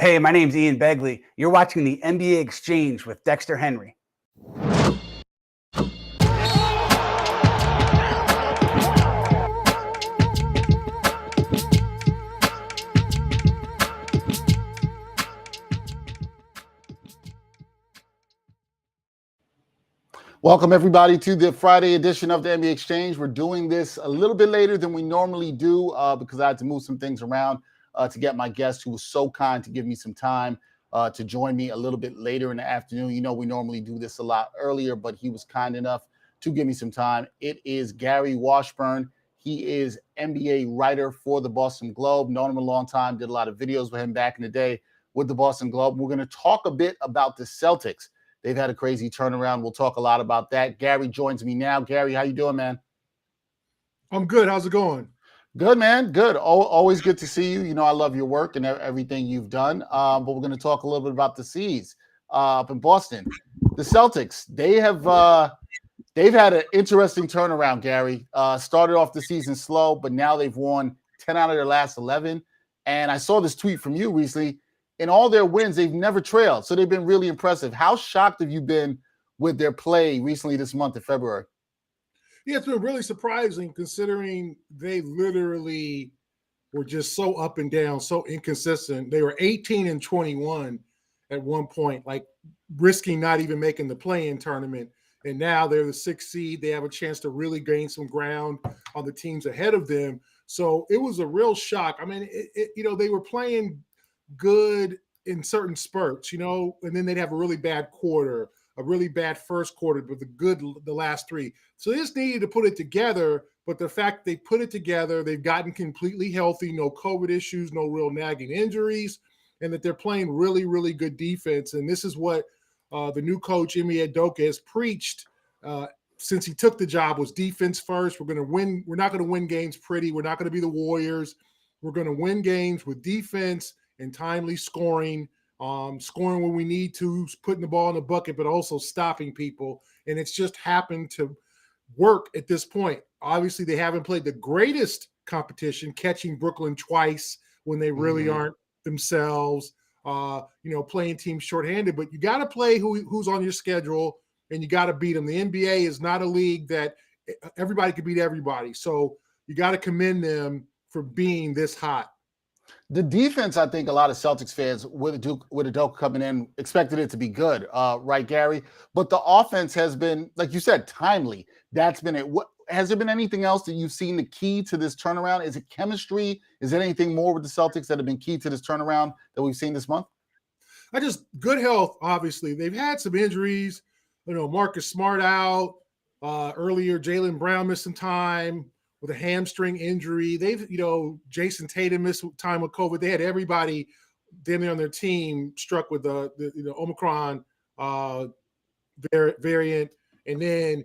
Hey, my name's Ian Begley. You're watching the NBA Exchange with Dexter Henry. Welcome, everybody, to the Friday edition of the NBA Exchange. We're doing this a little bit later than we normally do because I had to move some things around to get my guest, who was so kind to give me some time to join me a little bit later in the afternoon. You know, we normally do this a lot earlier, but he was kind enough to give me some time. It is Gary Washburn. He is NBA writer for the Boston Globe. Known him a long time, did a lot of videos with him back in the day with the Boston Globe. We're going to talk a bit about the Celtics. They've had a crazy turnaround. We'll talk a lot about that. Gary joins me now. Gary, how you doing, man? I'm good. How's it going? Good, man. Good. Always good to see you. You know, I love your work and everything you've done. But we're going to talk a little bit about the C's up in Boston. The Celtics, they've had an interesting turnaround, Gary. Started off the season slow, but now they've won 10 out of their last 11. And I saw this tweet from you recently. In all their wins, they've never trailed. So they've been really impressive. How shocked have you been with their play recently this month of February? Yeah, it's been really surprising considering they literally were just so up and down, so inconsistent. They were 18-21 at one point, like risking not even making the play-in tournament. And now they're the 6th seed. They have a chance to really gain some ground on the teams ahead of them. So it was a real shock. I mean, they were playing good in certain spurts, and then they'd have a really bad quarter, a really bad first quarter, but the last three. So they just needed to put it together. But the fact they put it together, they've gotten completely healthy, no COVID issues, no real nagging injuries, and that they're playing really, really good defense. And this is what the new coach, Ime Udoka, has preached since he took the job, was defense first. We're going to win. We're not going to win games pretty. We're not going to be the Warriors. We're going to win games with defense and timely scoring, scoring when we need to, putting the ball in the bucket, but also stopping people. And it's just happened to work at this point. Obviously, they haven't played the greatest competition, catching Brooklyn twice when they really aren't themselves, playing teams shorthanded. But you got to play who's on your schedule, and you got to beat them. The NBA is not a league that everybody can beat everybody. So you got to commend them for being this hot. The defense, I think a lot of Celtics fans with Udoka coming in expected it to be good, right, Gary? But the offense has been, like you said, timely. That's been it. Has there been anything else that you've seen the key to this turnaround? Is it chemistry? Is there anything more with the Celtics that have been key to this turnaround that we've seen this month? Good health, obviously. They've had some injuries. Marcus Smart out. Earlier, Jaylen Brown missed some time with a hamstring injury. Jason Tatum missed time with COVID. They had everybody damn near on their team struck with the Omicron variant. And then,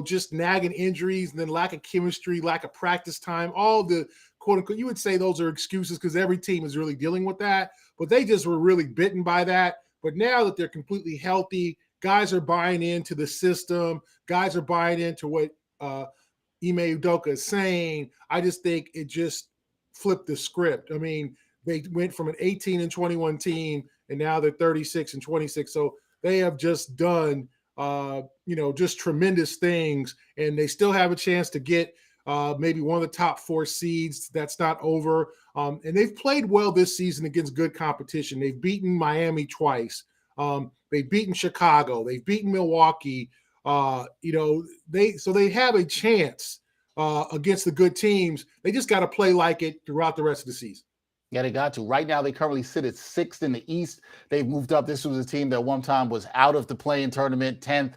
just nagging injuries, and then lack of chemistry, lack of practice time, all the quote unquote, you would say those are excuses because every team is really dealing with that. But they just were really bitten by that. But now that they're completely healthy, guys are buying into the system. Guys are buying into what Ime Udoka is saying. I just think it just flipped the script. I mean, they went from an 18-21 team, and now they're 36-26. So they have just done, just tremendous things, and they still have a chance to get maybe one of the top 4 seeds. That's not over. And they've played well this season against good competition. They've beaten Miami twice. They've beaten Chicago. They've beaten Milwaukee. They have a chance against the good teams. They just got to play like it throughout the rest of the season. Yeah, they got to. Right now, they currently sit at 6th in the East. They've moved up. This was a team that one time was out of the play-in tournament, 10th.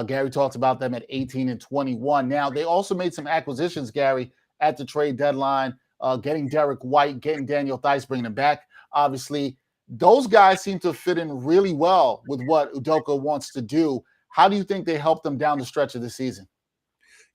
Gary talked about them at 18-21. Now, they also made some acquisitions, Gary, at the trade deadline, getting Derek White, getting Daniel Theis, bringing them back. Obviously, those guys seem to fit in really well with what Udoka wants to do. How do you think they help them down the stretch of the season?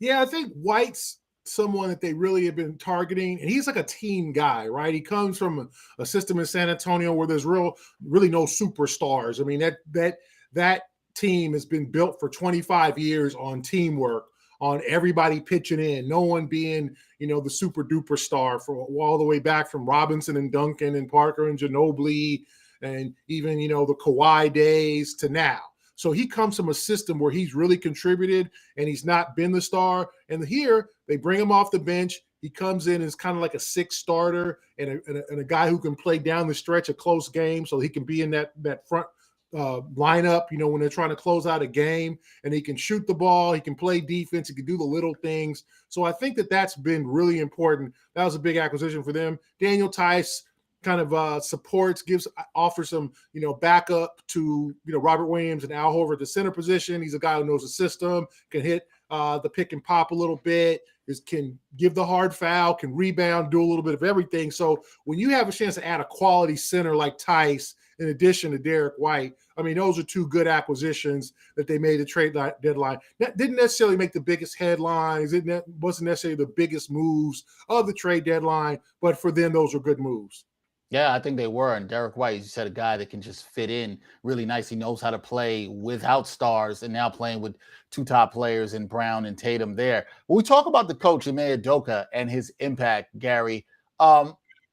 Yeah, I think White's someone that they really have been targeting, and he's like a team guy, right? He comes from a system in San Antonio where there's really no superstars. I mean, that team has been built for 25 years on teamwork, on everybody pitching in, no one being, the super duper star for all the way back from Robinson and Duncan and Parker and Ginobili and even, the Kawhi days to now. So he comes from a system where he's really contributed and he's not been the star. And here they bring him off the bench. He comes in as kind of like a sixth starter and a guy who can play down the stretch of close games, so he can be in that front lineup, when they're trying to close out a game, and he can shoot the ball, he can play defense, he can do the little things. So I think that's been really important. That was a big acquisition for them. Daniel Tice kind of offers some, backup to, Robert Williams and Al Horford at the center position. He's a guy who knows the system, can hit the pick and pop a little bit, can give the hard foul, can rebound, do a little bit of everything. So when you have a chance to add a quality center like Tice, in addition to Derek White, those are two good acquisitions that they made the trade deadline. That didn't necessarily make the biggest headlines. It wasn't necessarily the biggest moves of the trade deadline, but for them, those were good moves. Yeah, I think they were. And Derek White, as you said, a guy that can just fit in really nice. He knows how to play without stars, and now playing with two top players in Brown and Tatum there. When we talk about the coach, Ime Udoka, and his impact, Gary,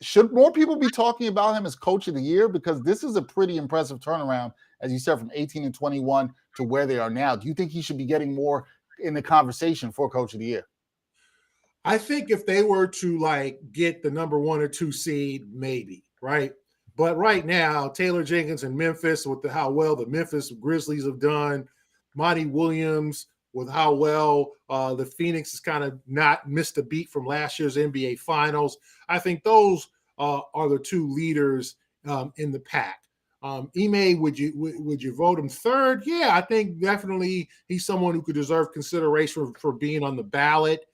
should more people be talking about him as coach of the year? Because this is a pretty impressive turnaround, as you said, from 18 and 21 to where they are now. Do you think he should be getting more in the conversation for coach of the year? I think if they were to get the number 1 or 2 seed, maybe, right? But right now, Taylor Jenkins in Memphis, with how well the Memphis Grizzlies have done, Monty Williams with how well the Phoenix has kind of not missed a beat from last year's NBA Finals. I think those are the two leaders in the pack. Ime, would you vote him third? Yeah, I think definitely he's someone who could deserve consideration for being on the ballot.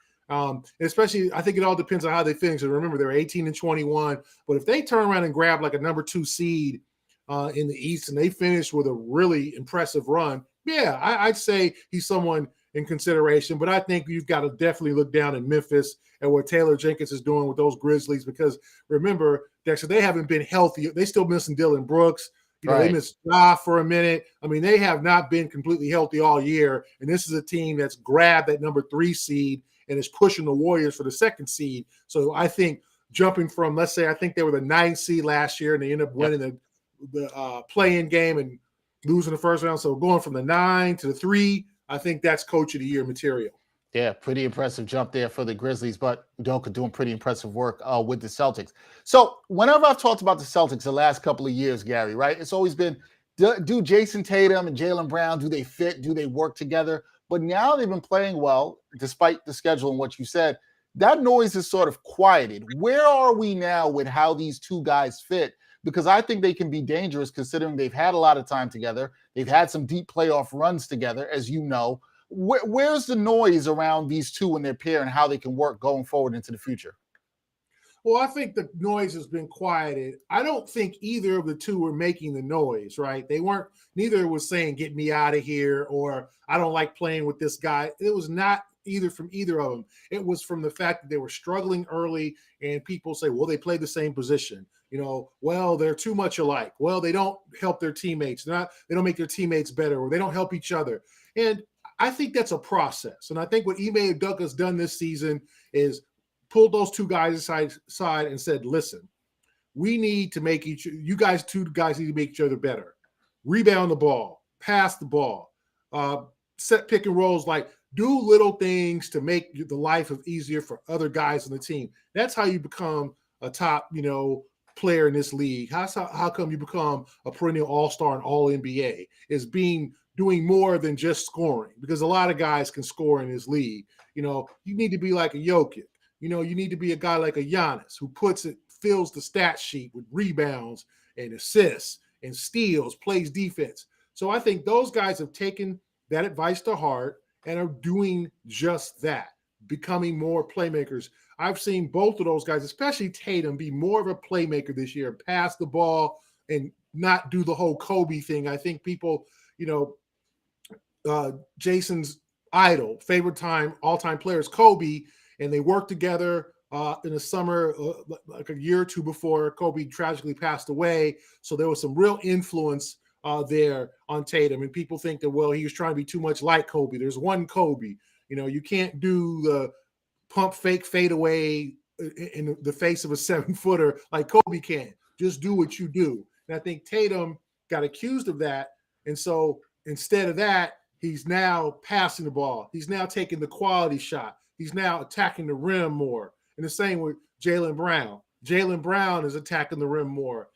Especially, I think it all depends on how they finish. And remember, they're 18 and 21. But if they turn around and grab like a number 2 seed in the East and they finish with a really impressive run, yeah, I'd say he's someone in consideration. But I think you've got to definitely look down in Memphis at what Taylor Jenkins is doing with those Grizzlies, because remember, Dexter, they haven't been healthy. They still missing Dylan Brooks. They missed Ja for a minute. They have not been completely healthy all year. And this is a team that's grabbed that number 3 seed and is pushing the Warriors for the 2nd seed. So I think jumping from, let's say, I think they were the 9th seed last year and they ended up winning the play-in game and losing the first round. So going from the 9 to the 3, I think that's coach of the year material. Yeah, pretty impressive jump there for the Grizzlies, but Udoka doing pretty impressive work with the Celtics. So whenever I've talked about the Celtics the last couple of years, Gary, right, it's always been, do Jason Tatum and Jaylen Brown, do they fit? Do they work together? But now they've been playing well, despite the schedule and what you said. That noise is sort of quieted. Where are we now with how these two guys fit? Because I think they can be dangerous, considering they've had a lot of time together. They've had some deep playoff runs together, as you know. Where's the noise around these two and their pair and how they can work going forward into the future? Well, I think the noise has been quieted. I don't think either of the two were making the noise, right? Neither was saying, get me out of here, or I don't like playing with this guy. It was not either from either of them. It was from the fact that they were struggling early, and people say, well, they play the same position. Well, they're too much alike. Well, they don't help their teammates. They don't make their teammates better, or they don't help each other. And I think that's a process. And I think what Ime Udoka has done this season is pulled those two guys aside and said, listen, we need to make two guys need to make each other better. Rebound the ball, pass the ball, set pick and rolls, do little things to make the life easier for other guys on the team. That's how you become a top, player in this league. How come you become a perennial all-star and all-NBA is doing more than just scoring, because a lot of guys can score in this league. You need to be like a Jokic. You need to be a guy like a Giannis who fills the stat sheet with rebounds and assists and steals, plays defense. So I think those guys have taken that advice to heart and are doing just that, becoming more playmakers. I've seen both of those guys, especially Tatum, be more of a playmaker this year, pass the ball and not do the whole Kobe thing. I think people, Jason's idol, favorite all-time player is Kobe, and they worked together in the summer, like a year or two before Kobe tragically passed away. So there was some real influence there on Tatum, and people think that, well, he was trying to be too much like Kobe. There's one Kobe. You can't do the pump fake fade away in the face of a 7-footer like Kobe can. Just do what you do. And I think Tatum got accused of that. And so instead of that, he's now passing the ball. He's now taking the quality shot. He's now attacking the rim more. And the same with Jaylen Brown. Jaylen Brown is attacking the rim more,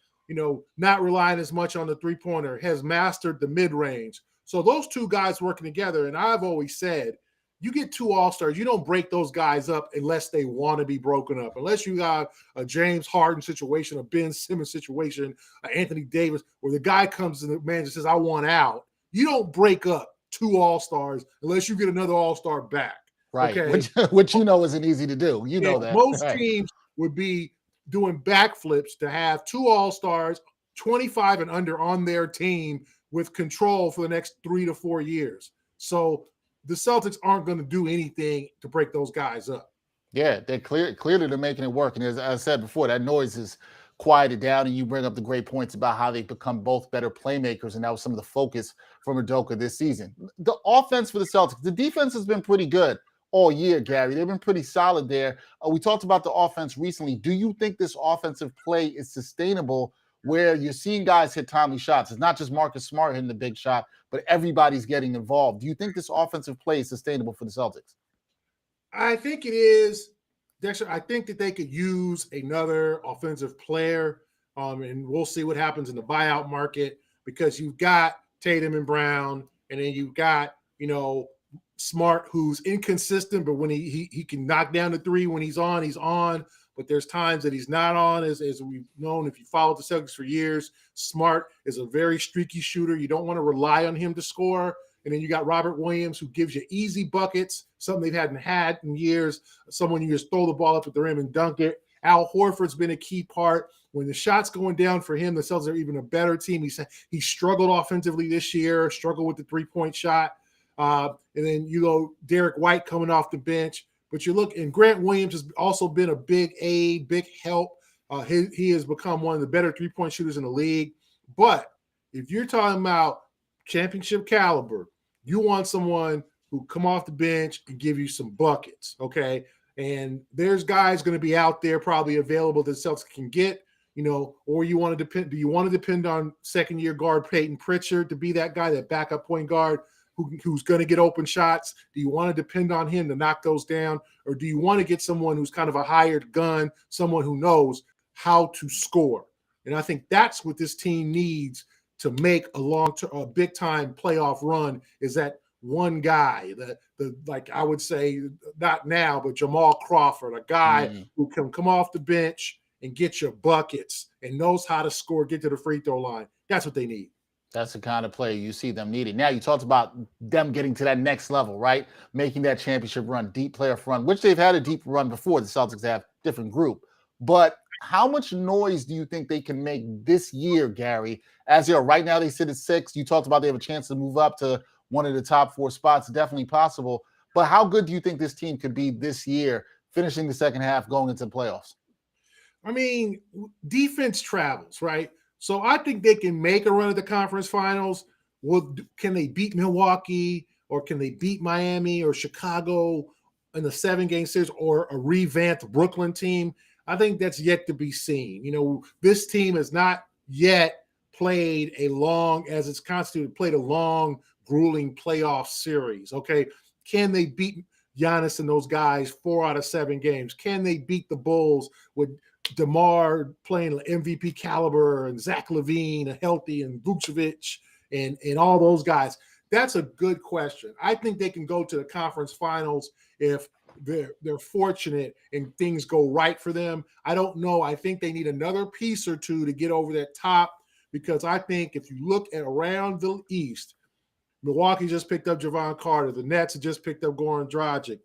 not relying as much on the three-pointer, has mastered the mid-range. So those two guys working together, and I've always said, you get two all-stars, you don't break those guys up unless they want to be broken up. Unless you got a James Harden situation, a Ben Simmons situation, Anthony Davis, where the guy comes to the manager and says, I want out. You don't break up two all-stars unless you get another all-star back. Right. Okay? Which isn't easy to do. You know that. Most right. teams would be doing backflips to have two all-stars, 25 and under on their team with control for the next 3 to 4 years. So the Celtics aren't going to do anything to break those guys up. Yeah, they're clearly they're making it work. And as I said before, that noise is quieted down, and you bring up the great points about how they've become both better playmakers, and that was some of the focus from Udoka this season. The offense for the Celtics, the defense has been pretty good all year, Gary. They've been pretty solid there. We talked about the offense recently. Do you think this offensive play is sustainable where you're seeing guys hit timely shots? It's not just Marcus Smart hitting the big shot, but everybody's getting involved. Do you think this offensive play is sustainable for the Celtics? I think it is, Dexter. I think that they could use another offensive player, and we'll see what happens in the buyout market, because you've got Tatum and Brown, and then you've got, Smart, who's inconsistent, but when he can knock down the three when he's on. But there's times that he's not on, as we've known. If you followed the Celtics for years, Smart is a very streaky shooter. You don't want to rely on him to score. And then you got Robert Williams, who gives you easy buckets, something they hadn't had in years, someone you just throw the ball up at the rim and dunk it. Al Horford's been a key part. When the shot's going down for him, the Celtics are even a better team. He struggled offensively this year, struggled with the three-point shot. And then you go Derek White coming off the bench. But you look, and Grant Williams has also been a big aid, big help. He has become one of the better three-point shooters in the league. But if you're talking about championship caliber, you want someone who come off the bench and give you some buckets, okay? And there's guys going to be out there probably available that the Celtics can get, or you want to depend. Do you want to depend on second-year guard Peyton Pritchard to be that guy, that backup point guard who's going to get open shots? Do you want to depend on him to knock those down? Or do you want to get someone who's kind of a hired gun, someone who knows how to score? And I think that's what this team needs to make a big-time playoff run, is that one guy, like I would say, not now, but Jamal Crawford, a guy who can come off the bench and get your buckets and knows how to score, get to the free throw line. That's what they need. That's the kind of play you see them needing. Now, you talked about them getting to that next level, right? Making that championship run, deep playoff run, which they've had a deep run before. The Celtics have different group. But how much noise do you think they can make this year, Gary? As they are right now, they sit at 6. You talked about they have a chance to move up to one of the top 4 spots. Definitely possible. But how good do you think this team could be this year, finishing the second half, going into the playoffs? I mean, defense travels, right? So I think they can make a run at the conference finals. Can they beat Milwaukee, or can they beat Miami or Chicago in the 7-game series, or a revamped Brooklyn team? I think that's yet to be seen. This team has not yet played a long, grueling playoff series. Okay. Can they beat Giannis and those guys 4 out of 7 games? Can they beat the Bulls with DeMar playing MVP caliber and Zach LaVine healthy and Vucevic and all those guys? That's a good question. I think they can go to the conference finals if they're fortunate and things go right for them. I don't know. I think they need another piece or two to get over that top, because I think if you look at around the East, Milwaukee just picked up Javon Carter. The Nets have just picked up Goran Dragic.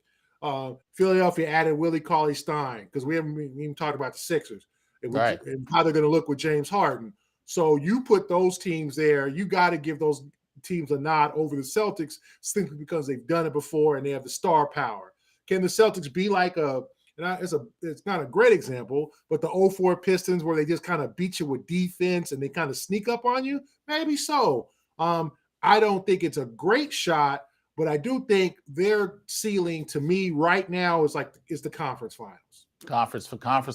Philadelphia added Willie Cauley-Stein, because we haven't even talked about the Sixers and how they're going to look with James Harden. So you put those teams there, you got to give those teams a nod over the Celtics, simply because they've done it before and they have the star power. Can the Celtics be like it's not a great example, but the 04 Pistons, where they just kind of beat you with defense and they kind of sneak up on you? Maybe so. I don't think it's a great shot, but I do think their ceiling, to me right now, is the conference finals. Conference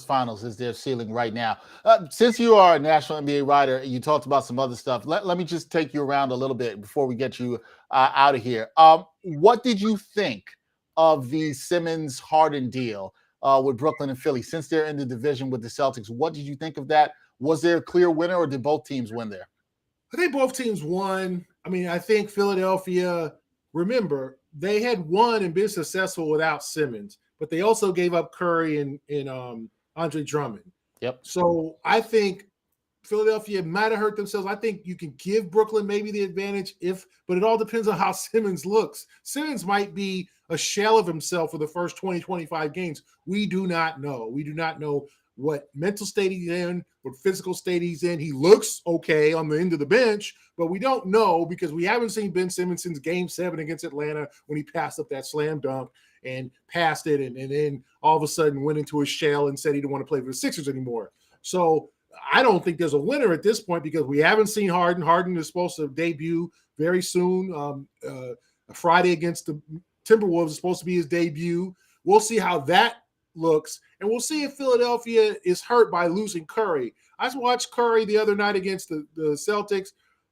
finals is their ceiling right now. Since you are a national NBA writer, you talked about some other stuff. Let me just take you around a little bit before we get you out of here. What did you think of the Simmons Harden deal with Brooklyn and Philly? Since they're in the division with the Celtics, what did you think of that? Was there a clear winner, or did both teams win there? I think both teams won. I mean, I think Philadelphia, remember, they had won and been successful without Simmons, but they also gave up Curry and Andre Drummond. Yep. So I think Philadelphia might have hurt themselves. I think you can give Brooklyn maybe the advantage but it all depends on how Simmons looks. Simmons might be a shell of himself for the first 20, 25 games. We do not know. We do not know what mental state he's in, what physical state he's in. He looks okay on the end of the bench, but we don't know because we haven't seen Ben Simmons since Game 7 against Atlanta when he passed up that slam dunk and passed it and then all of a sudden went into a shell and said he didn't want to play for the Sixers anymore. So I don't think there's a winner at this point because we haven't seen Harden. Harden is supposed to debut very soon. Friday against the Timberwolves is supposed to be his debut. We'll see how that looks, and we'll see if Philadelphia is hurt by losing Curry. I watched Curry the other night against the Celtics.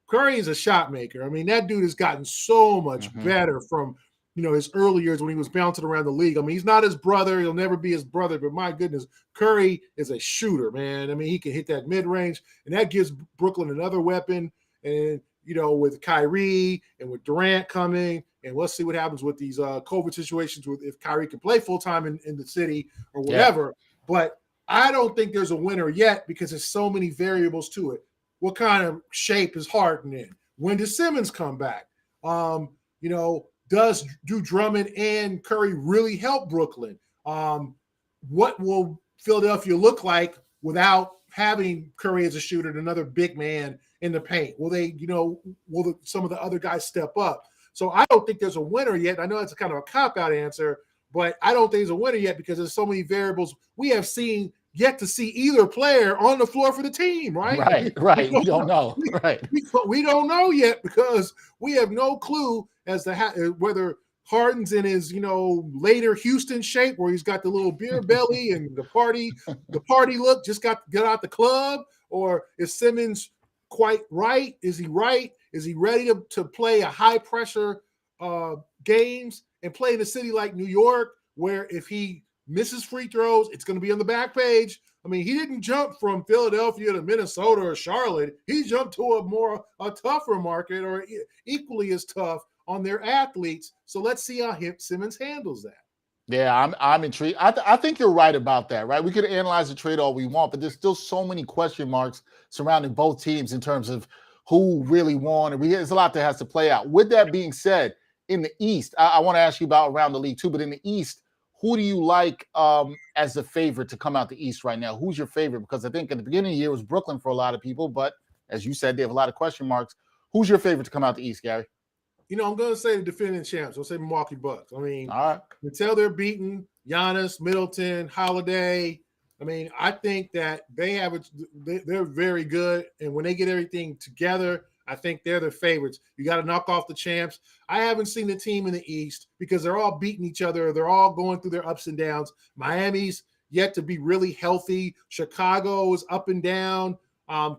Curry is a shot maker. I mean, that dude has gotten so much better from his early years when he was bouncing around the league. I mean, he's not his brother. He'll never be his brother, but my goodness, Curry is a shooter, man. I mean, he can hit that mid-range, and that gives Brooklyn another weapon. And, with Kyrie and with Durant coming, and let's see what happens with these COVID situations if Kyrie can play full-time in the city or whatever. Yeah. But I don't think there's a winner yet because there's so many variables to it. What kind of shape is Harden in? When does Simmons come back? Do Drummond and Curry really help Brooklyn? What will Philadelphia look like without having Curry as a shooter and another big man in the paint? Will they, some of the other guys step up? So I don't think there's a winner yet. I know that's kind of a cop-out answer, but I don't think there's a winner yet because there's so many variables. We have yet to see either player on the floor for the team, right? Right. We don't know. Right. We don't know yet because we have no clue as to whether Harden's in his, later Houston shape where he's got the little beer belly and the party look, just got out the club, or is Simmons quite right? Is he right? Is he ready to play a high pressure games and play in a city like New York, where if he misses free throws, it's going to be on the back page? I mean, he didn't jump from Philadelphia to Minnesota or Charlotte. He jumped to a tougher market, or equally as tough on their athletes. So let's see how Simmons handles that. Yeah, I'm intrigued. I think you're right about that, right? We could analyze the trade all we want, but there's still so many question marks surrounding both teams in terms of who really won. And there's a lot that has to play out. With that being said, in the East, I want to ask you about around the league too, but in the East, who do you like as the favorite to come out the East right now? Who's your favorite? Because I think at the beginning of the year it was Brooklyn for a lot of people, but as you said, they have a lot of question marks. Who's your favorite to come out the East, Gary? I'm going to say the defending champs. I'll say Milwaukee Bucks. I mean, all right, until they're beaten, Giannis, Middleton, Holiday. I mean, I think that they're very good. And when they get everything together, I think they're the favorites. You got to knock off the champs. I haven't seen the team in the East because they're all beating each other. They're all going through their ups and downs. Miami's yet to be really healthy. Chicago is up and down.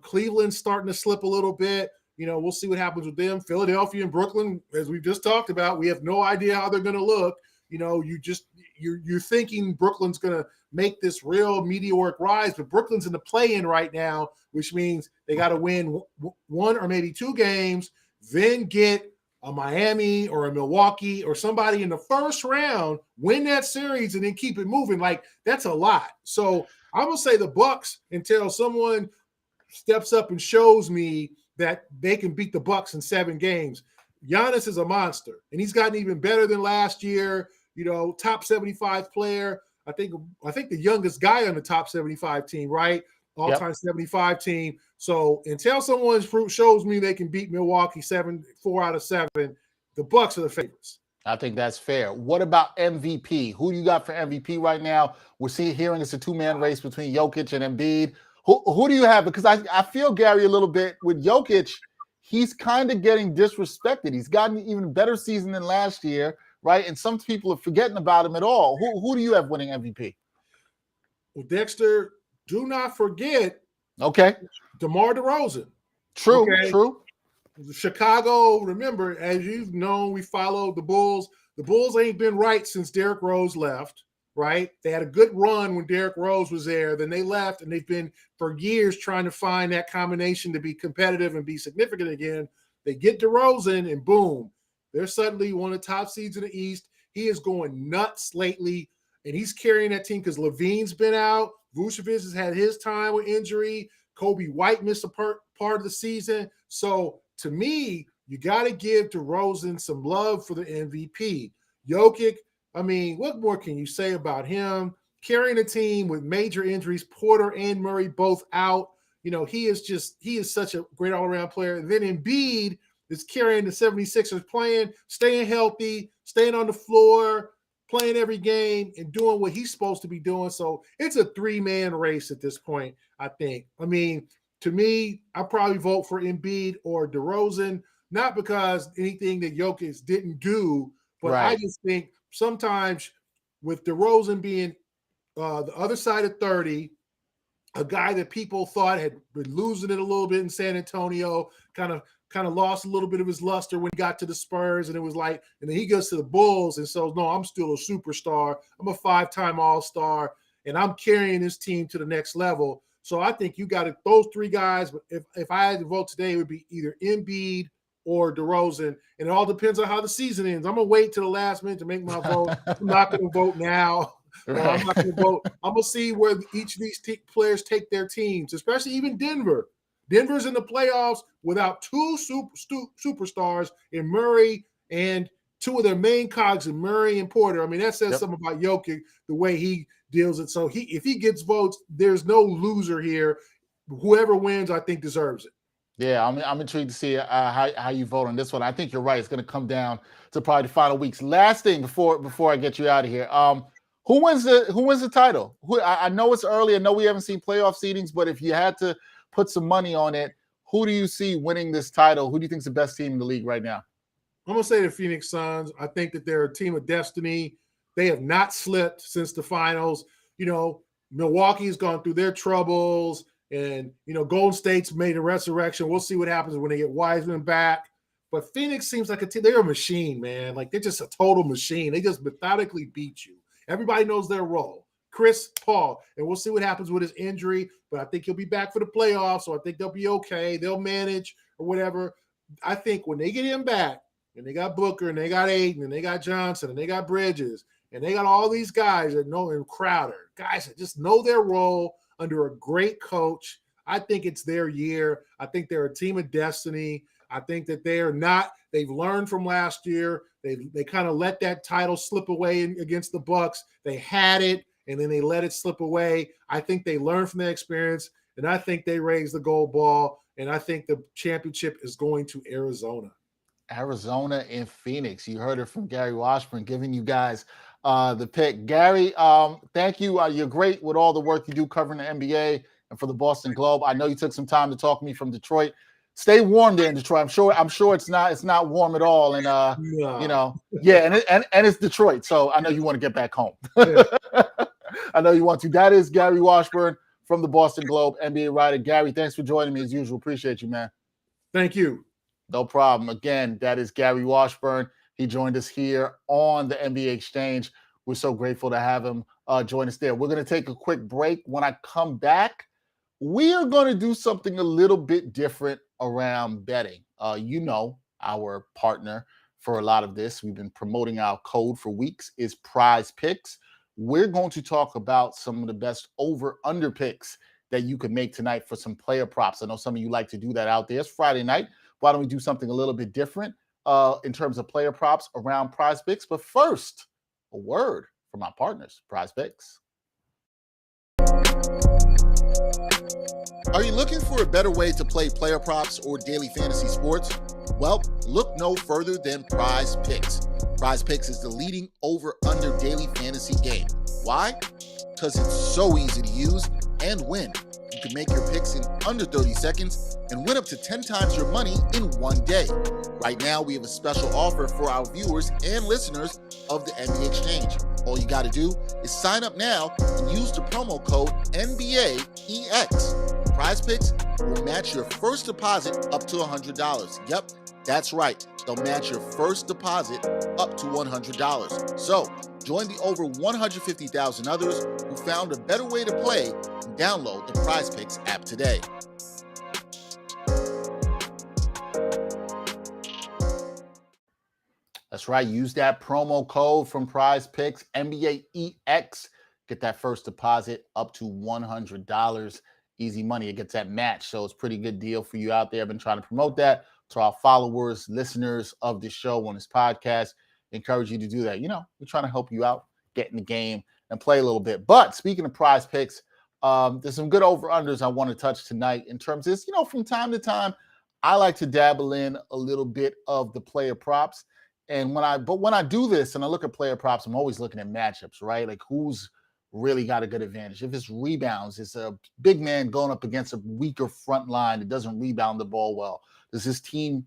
Cleveland's starting to slip a little bit. We'll see what happens with them. Philadelphia and Brooklyn, as we've just talked about, we have no idea how they're going to look. You're thinking Brooklyn's going to make this real meteoric rise, but Brooklyn's in the play-in right now, which means they got to win one or maybe two games, then get a Miami or a Milwaukee or somebody in the first round, win that series, and then keep it moving. Like, that's a lot. So I'm going to say the Bucks until someone steps up and shows me that they can beat the Bucks in 7 games. Giannis is a monster, and he's gotten even better than last year. Top 75 player. I think the youngest guy on the top 75 team, right? All-time 75 team. So until someone shows me they can beat Milwaukee 4 out of 7, the Bucks are the favorites. I think that's fair. What about MVP? Who do you got for MVP right now? We're hearing it's a 2-man race between Jokic and Embiid. Who do you have? Because I feel, Gary, a little bit with Jokic, he's kind of getting disrespected. He's gotten an even better season than last year, right? And some people are forgetting about him at all. Who do you have winning MVP? Well, Dexter, do not forget Okay. DeMar DeRozan. True. Okay. True. Chicago, remember, as you've known, we followed the Bulls. The Bulls ain't been right since Derrick Rose left, right? They had a good run when Derrick Rose was there. Then they left, and they've been for years trying to find that combination to be competitive and be significant again. They get DeRozan, and boom, they're suddenly one of the top seeds in the East. He is going nuts lately, and he's carrying that team because Levine's been out. Vucevic has had his time with injury. Kobe White missed a part of the season. So, to me, you got to give DeRozan some love for the MVP. Jokic, I mean, what more can you say about him? Carrying a team with major injuries, Porter and Murray both out. You know, he is such a great all-around player. And then Embiid is carrying the 76ers, staying healthy, staying on the floor, playing every game, and doing what he's supposed to be doing. So it's a three-man race at this point, I think. I mean, to me, I probably vote for Embiid or DeRozan, not because anything that Jokic didn't do, but Right. I just think sometimes with DeRozan being the other side of 30, a guy that people thought had been losing it a little bit in San Antonio, kind of lost a little bit of his luster when he got to the Spurs, and it was like, and then he goes to the Bulls, and so, no, I'm still a superstar. I'm a 5-time All-Star, and I'm carrying this team to the next level. So I think you got those three guys. But if I had to vote today, it would be either Embiid or DeRozan, and it all depends on how the season ends. I'm gonna wait till the last minute to make my vote. I'm not gonna vote now. Right. I'm not gonna vote. I'm gonna see where each of these players take their teams, especially even Denver. Denver's in the playoffs without two superstars in Murray and two of their main cogs in Murray and Porter. I mean, that says something about Jokic, the way he deals it. So if he gets votes, there's no loser here. Whoever wins, I think, deserves it. Yeah, I'm intrigued to see how you vote on this one. I think you're right. It's going to come down to probably the final weeks. Last thing before I get you out of here, who wins the title? I know it's early. I know we haven't seen playoff seedings, but if you had to put some money on it, who do you see winning this title? Who do you think is the best team in the league right now? I'm gonna say the Phoenix Suns. I think that they're a team of destiny. They have not slipped since the finals. You know, Milwaukee's gone through their troubles. And, you know, Golden State's made a resurrection. We'll see what happens when they get Wiseman back. But Phoenix seems like a team. They're a machine, man. Like, they're just a total machine. They just methodically beat you. Everybody knows their role. Chris Paul. And we'll see what happens with his injury. But I think he'll be back for the playoffs, so I think they'll be okay. They'll manage or whatever. I think when they get him back, and they got Booker, and they got Aiden, and they got Johnson, and they got Bridges, and they got all these guys that know, and Crowder, guys that just know their role, under a great coach. I think it's their year. I think they're a team of destiny. I think that they've learned from last year. They kind of let that title slip away against the Bucks. They had it, and then they let it slip away. I think they learned from that experience, and I think they raised the gold ball, and I think the championship is going to Arizona. Arizona and Phoenix. You heard it from Gary Washburn giving you guys the pick. Gary, thank you. You're great with all the work you do covering the NBA and for the Boston Globe. I know you took some time to talk to me from Detroit. Stay warm there in Detroit. I'm sure it's not warm at all. And you know, yeah, and it's Detroit, so I know you want to get back home. Yeah. I know you want to. That is Gary Washburn from the Boston Globe, NBA writer. Gary, thanks for joining me as usual. Appreciate you, man. Thank you. No problem. Again, that is Gary Washburn. He joined us here on the NBA Exchange. We're so grateful to have him join us there. We're going to take a quick break. When I come back, we are going to do something a little bit different around betting. You know, our partner for a lot of this, we've been promoting our code for weeks, is Prize Picks. We're going to talk about some of the best over-under picks that you can make tonight for some player props. I know some of you like to do that out there. It's Friday night. Why don't we do something a little bit different in terms of player props around Prize Picks? But first, a word from our partners, Prize Picks. Are you looking for a better way to play player props or daily fantasy sports? Well, look no further than Prize Picks. Prize Picks is the leading over-under daily fantasy game. Why? Because it's so easy to use and win. You can make your picks in under 30 seconds and win up to 10 times your money in one day. Right now, we have a special offer for our viewers and listeners of the NBA Exchange. All you got to do is sign up now and use the promo code NBAEX. PrizePicks will match your first deposit up to $100. Yep, that's right. They'll match your first deposit up to $100. So join the over 150,000 others who found a better way to play and download the PrizePicks app today. That's right. Use that promo code from PrizePicks, NBAEX. Get that first deposit up to $100. Easy money. It gets that match. So it's a pretty good deal for you out there. I've been trying to promote that to our followers, listeners of the show on this podcast. Encourage you to do that. You know, we're trying to help you out, get in the game and play a little bit. But speaking of PrizePicks, there's some good over-unders I want to touch tonight in terms of this. You know, from time to time, I like to dabble in a little bit of the player props. And when I do this and I look at player props, I'm always looking at matchups, right? Like who's really got a good advantage. If it's rebounds, it's a big man going up against a weaker front line that doesn't rebound the ball well. Does this team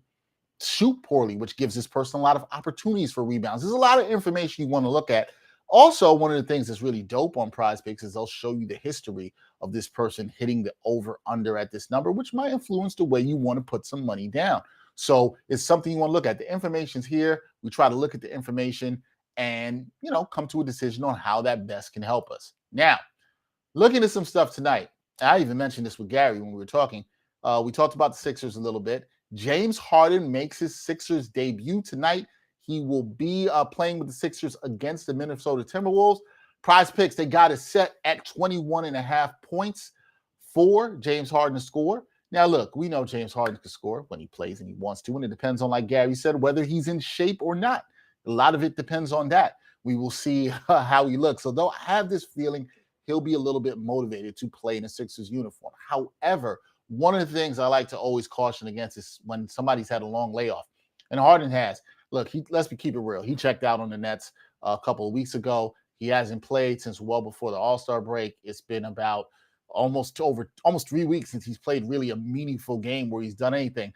shoot poorly, which gives this person a lot of opportunities for rebounds? There's a lot of information you want to look at. Also, one of the things that's really dope on PrizePicks is they'll show you the history of this person hitting the over-under at this number, which might influence the way you want to put some money down. So it's something you want to look at. The information's here. We try to look at the information and, you know, come to a decision on how that best can help us. Now, looking at some stuff tonight, I even mentioned this with Gary when we were talking. We talked about the Sixers a little bit. James Harden makes his Sixers debut tonight. He will be playing with the Sixers against the Minnesota Timberwolves. PrizePicks, they got it set at 21.5 points for James Harden to score. Now, look, we know James Harden can score when he plays and he wants to, and it depends on, like Gary said, whether he's in shape or not. A lot of it depends on that. We will see how he looks. So though I have this feeling he'll be a little bit motivated to play in a Sixers uniform. However, one of the things I like to always caution against is when somebody's had a long layoff, and Harden has. Look, let's keep it real. He checked out on the Nets a couple of weeks ago. He hasn't played since well before the All-Star break. It's been about almost 3 weeks since he's played really a meaningful game where he's done anything.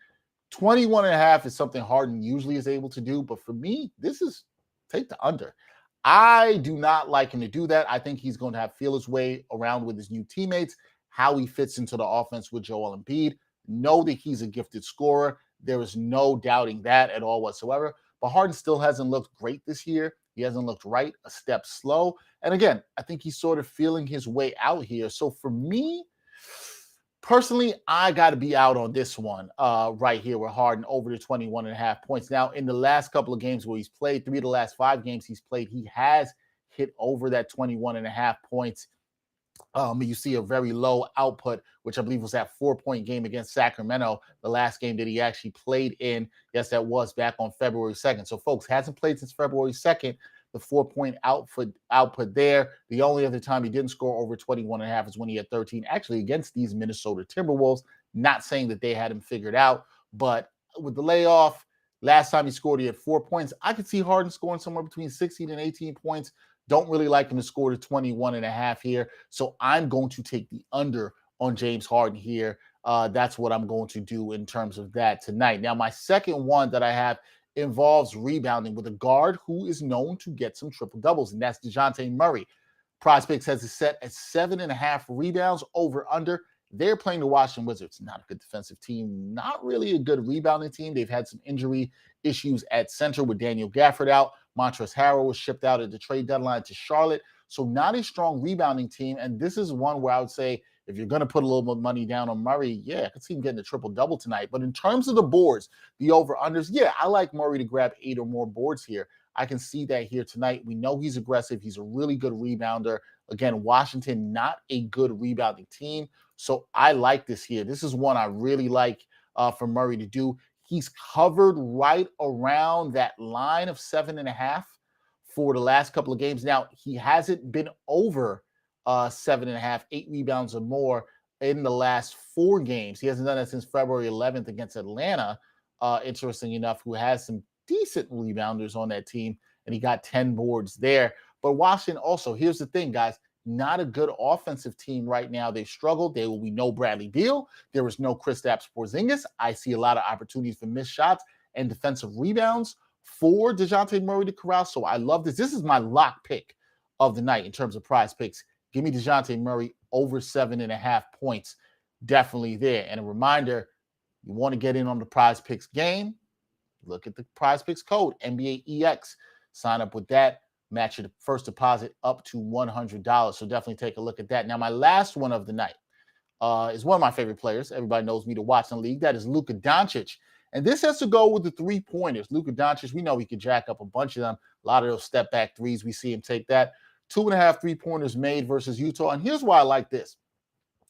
21.5 is something Harden usually is able to do, but for me, this is take the under. I do not like him to do that. I think he's going to have feel his way around with his new teammates, how he fits into the offense with Joel Embiid. Know that he's a gifted scorer. There is no doubting that at all whatsoever. But Harden still hasn't looked great this year. He hasn't looked right, a step slow. And again, I think he's sort of feeling his way out here. So for me, personally, I got to be out on this one right here with Harden over the 21.5 points. Now, in the last couple of games where he's played, 3 of the last 5 games he's played, he has hit over that 21.5 points. You see a very low output, which I believe was that 4-point game against Sacramento, the last game that he actually played in. Yes, that was back on February 2nd. So, folks, hasn't played since February 2nd. The 4-point output there. The only other time he didn't score over 21.5 is when he had 13, actually against these Minnesota Timberwolves. Not saying that they had him figured out, but with the layoff, last time he scored, he had 4 points. I could see Harden scoring somewhere between 16 and 18 points. Don't really like him to score to 21.5 here. So I'm going to take the under on James Harden here. That's what I'm going to do in terms of that tonight. Now, my second one that I have involves rebounding with a guard who is known to get some triple doubles, and that's Dejounte Murray. PrizePicks has it set at 7.5 rebounds over under. They're playing the Washington Wizards. Not a good defensive team, not really a good rebounding team. They've had some injury issues at center with Daniel Gafford out. Montrezl Harrell was shipped out at the trade deadline to Charlotte. So not a strong rebounding team. And this is one where I would say if you're going to put a little more money down on Murray, yeah, I could see him getting a triple-double tonight. But in terms of the boards, the over-unders, yeah, I like Murray to grab 8 or more boards here. I can see that here tonight. We know he's aggressive. He's a really good rebounder. Again, Washington, not a good rebounding team. So I like this here. This is one I really like for Murray to do. He's covered right around that line of 7.5 for the last couple of games. Now, he hasn't been over 7.5, 8 rebounds or more in the last 4 games. He hasn't done that since February 11th against Atlanta, interesting enough, who has some decent rebounders on that team, and he got 10 boards there. But Washington also, here's the thing, guys, not a good offensive team right now. They've struggled. There will be no Bradley Beal. There is no Kristaps Porzingis. I see a lot of opportunities for missed shots and defensive rebounds for Dejounte Murray to corral. So I love this. This is my lock pick of the night in terms of prize picks. Give me Dejounte Murray over 7.5 points. Definitely there. And a reminder, you want to get in on the prize picks game, look at the prize picks code, NBA EX. Sign up with that. Match your first deposit up to $100. So definitely take a look at that. Now, my last one of the night is one of my favorite players. Everybody knows me to watch in the league. That is Luka Doncic. And this has to go with the three-pointers. Luka Doncic, we know he could jack up a bunch of them. A lot of those step-back threes, we see him take that. 2.5 3-pointers made versus Utah. And here's why I like this.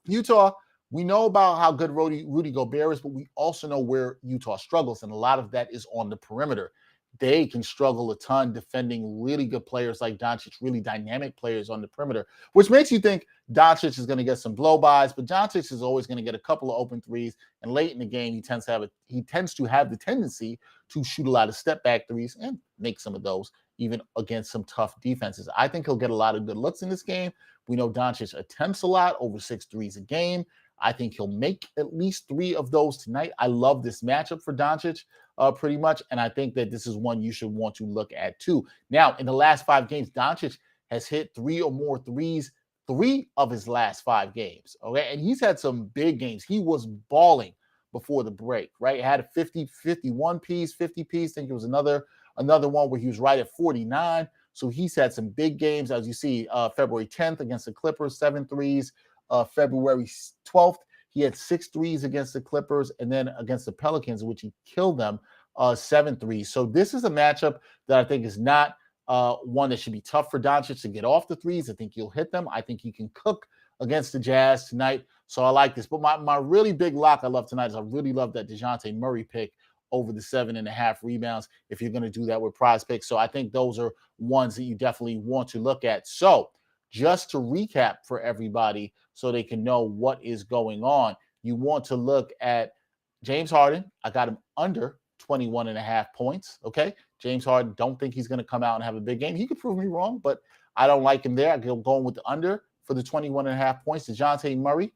Utah, we know about how good Rudy Gobert is, but we also know where Utah struggles, and a lot of that is on the perimeter. They can struggle a ton defending really good players like Doncic, really dynamic players on the perimeter, which makes you think Doncic is going to get some blow-bys, but Doncic is always going to get a couple of open threes, and late in the game, he tends to have the tendency to shoot a lot of step-back threes and make some of those, even against some tough defenses. I think he'll get a lot of good looks in this game. We know Doncic attempts a lot, over 6 threes a game. I think he'll make at least 3 of those tonight. I love this matchup for Doncic pretty much, and I think that this is one you should want to look at too. Now, in the last 5 games, Doncic has hit 3 or more threes 3 of his last 5 games, okay? And he's had some big games. He was balling before the break, right? He had a 51 piece, 50 piece. I think it was another one where he was right at 49. So he's had some big games, as you see, February 10th against the Clippers, 7 threes. February 12th, he had 6 threes against the Clippers, and then against the Pelicans, which he killed them, 7 threes. So this is a matchup that I think is not one that should be tough for Doncic to get off the threes. I think he'll hit them. I think he can cook against the Jazz tonight. So I like this. But my really big lock I love tonight is I really love that Dejounte Murray pick over the 7.5 rebounds if you're going to do that with prize picks. So I think those are ones that you definitely want to look at. So just to recap for everybody so they can know what is going on, you want to look at James Harden. I got him under 21.5 points, okay? James Harden, don't think he's going to come out and have a big game. He could prove me wrong, but I don't like him there. I'm going with the under for the 21.5 points. Dejounte Murray,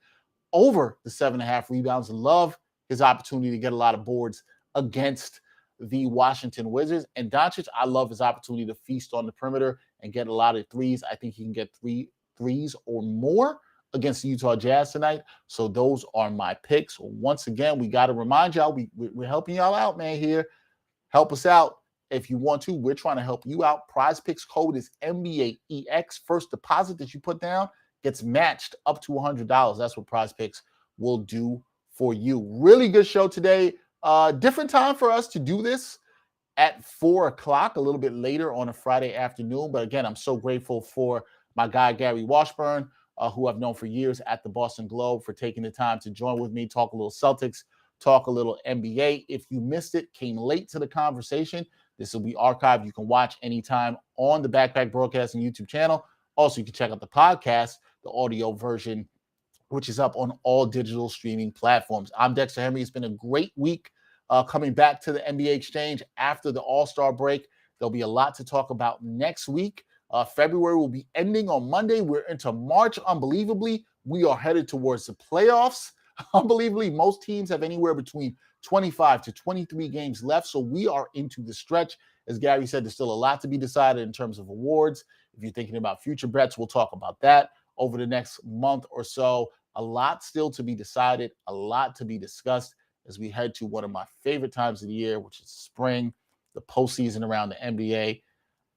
over the 7.5 rebounds. Love his opportunity to get a lot of boards against the Washington Wizards. And Doncic, I love his opportunity to feast on the perimeter and get a lot of threes. I think he can get 3 threes or more against the Utah Jazz tonight. So those are my picks. Once again, we got to remind y'all, we're helping y'all out, man, here. Help us out if you want to. We're trying to help you out. Prize Picks code is NBAEX. First deposit that you put down gets matched up to $100. That's what Prize Picks will do for you. Really good show today. Different time for us to do this at 4 o'clock, a little bit later on a Friday afternoon. But again, I'm so grateful for my guy, Gary Washburn, who I've known for years at the Boston Globe, for taking the time to join with me, talk a little Celtics, talk a little NBA. If you missed it, came late to the conversation, this will be archived. You can watch anytime on the Backpack Broadcasting YouTube channel. Also, you can check out the podcast, the audio version, which is up on all digital streaming platforms. I'm Dexter Henry. It's been a great week coming back to the NBA Exchange after the All-Star break. There'll be a lot to talk about next week. February will be ending on Monday. We're into March. Unbelievably, we are headed towards the playoffs. Unbelievably, most teams have anywhere between 25 to 23 games left. So we are into the stretch. As Gary said, there's still a lot to be decided in terms of awards. If you're thinking about future bets, we'll talk about that over the next month or so. A lot still to be decided, a lot to be discussed as we head to one of my favorite times of the year, which is spring, the postseason around the NBA.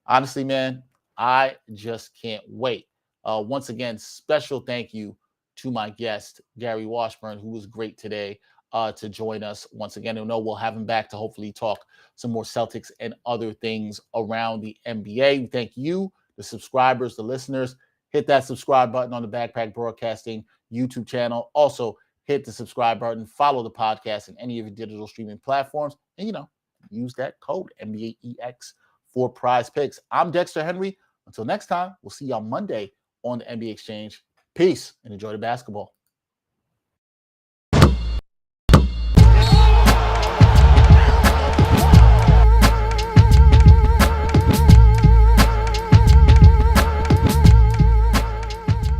Honestly, man, I just can't wait. Once again, special thank you to my guest, Gary Washburn, who was great today to join us once again. I know we'll have him back to hopefully talk some more Celtics and other things around the NBA. We thank you, the subscribers, the listeners. Hit that subscribe button on the Backpack Broadcasting YouTube channel. Also, hit the subscribe button. Follow the podcast in any of your digital streaming platforms. And, use that code, NBAEX, for Prize Picks. I'm Dexter Henry. Until next time, we'll see y'all Monday on the NBA Exchange. Peace and enjoy the basketball.